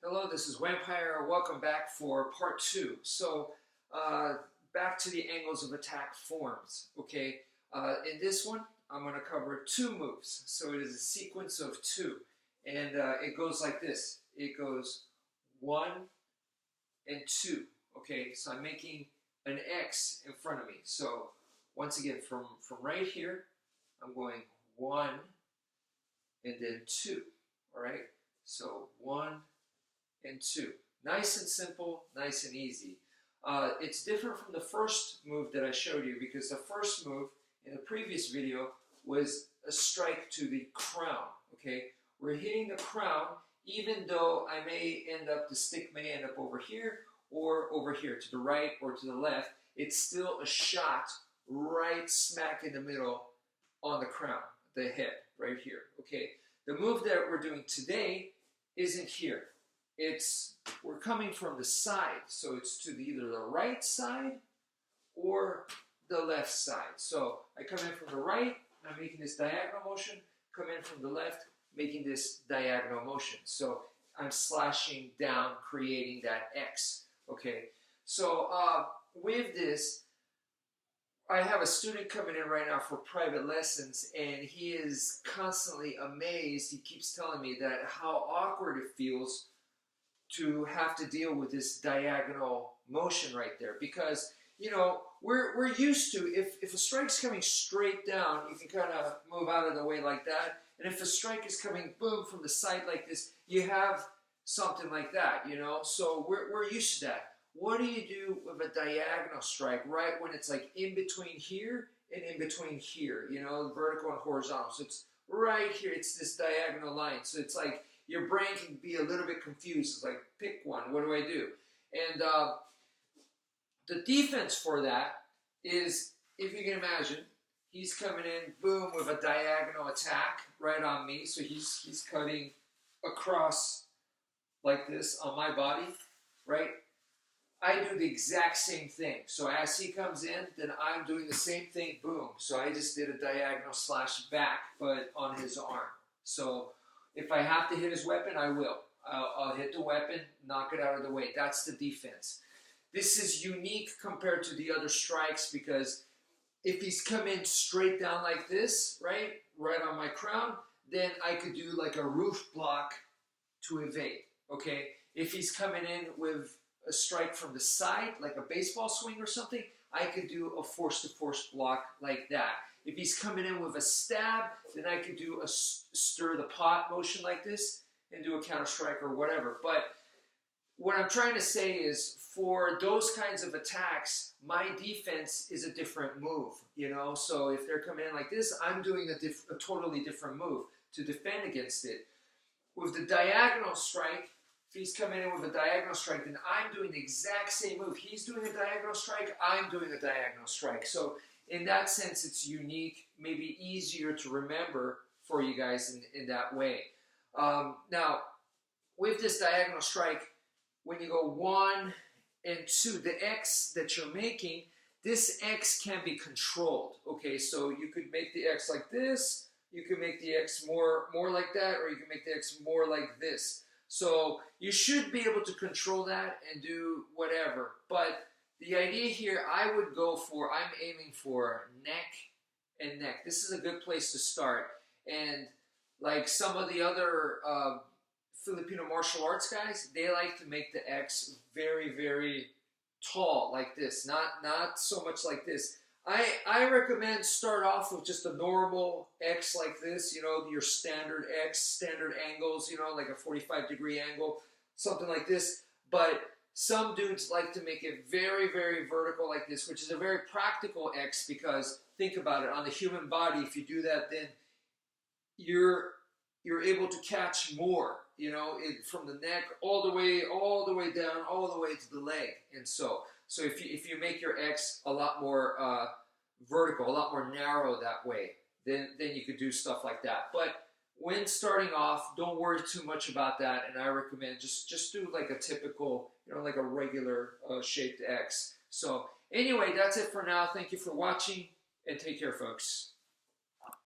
Hello, this is wmpyr. Welcome back for part 2. So, back to the angles of attack forms. Okay, in this one, I'm going to cover 2 moves. So it is a sequence of 2, and it goes like this. It goes 1 and 2. Okay, so I'm making an X in front of me. So once again, from right here, I'm going 1 and then 2. All right, so 1 and 2. Nice and simple, nice and easy. It's different from the first move that I showed you because the first move in the previous video was a strike to the crown. Okay, we're hitting the crown even though the stick may end up over here or over here, to the right or to the left. It's still a shot right smack in the middle on the crown, the head, right here. Okay, the move that we're doing today isn't here. We're coming from the side, so it's to either the right side or the left side. So I come in from the right, I'm making this diagonal motion, come in from the left, making this diagonal motion. So I'm slashing down, creating that X. Okay, so with this, I have a student coming in right now for private lessons, and he is constantly amazed. He keeps telling me that how awkward it feels to have to deal with this diagonal motion right there, because we're used to, if a strike's coming straight down, you can kind of move out of the way like that, and if a strike is coming boom from the side like this, you have something like that, so we're used to that. What do you do with a diagonal strike right when it's like in between here and in between here, vertical and horizontal? So it's right here, it's this diagonal line, so it's like your brain can be a little bit confused. It's like, pick one, what do I do? And the defense for that is, if you can imagine, he's coming in, boom, with a diagonal attack right on me. So he's cutting across like this on my body, right? I do the exact same thing. So as he comes in, then I'm doing the same thing, boom. So I just did a diagonal slash back, but on his arm. So if I have to hit his weapon, I will. I'll hit the weapon, knock it out of the way. That's the defense. This is unique compared to the other strikes because if he's come in straight down like this, right on my crown, then I could do like a roof block to evade, okay? If he's coming in with a strike from the side, like a baseball swing or something, I could do a force-to-force block like that. If he's coming in with a stab, then I could do a stir the pot motion like this and do a counter strike or whatever. But what I'm trying to say is, for those kinds of attacks, my defense is a different move, So if they're coming in like this, I'm doing a totally different move to defend against it. With the diagonal strike, if he's coming in with a diagonal strike, then I'm doing the exact same move. He's doing a diagonal strike, I'm doing a diagonal strike. So in that sense, it's unique, maybe easier to remember for you guys in that way. Now, with this diagonal strike, when you go 1 and 2, the X that you're making, this X can be controlled. Okay, so you could make the X like this, you can make the X more like that, or you can make the X more like this. So you should be able to control that and do whatever. But the idea here, I'm aiming for neck and neck. This is a good place to start. And like some of the other Filipino martial arts guys, they like to make the X very, very tall like this. Not so much like this. I recommend start off with just a normal X like this, your standard X, standard angles, like a 45-degree angle, something like this. But some dudes like to make it very, very vertical like this, which is a very practical X because, think about it, on the human body, if you do that, then you're able to catch more, from the neck all the way down, all the way to the leg. And so if you make your X a lot more vertical, a lot more narrow that way, then you could do stuff like that. But when starting off, don't worry too much about that, and I recommend just do like a typical, like a regular shaped X. So anyway, that's it for now. Thank you for watching, and take care, folks.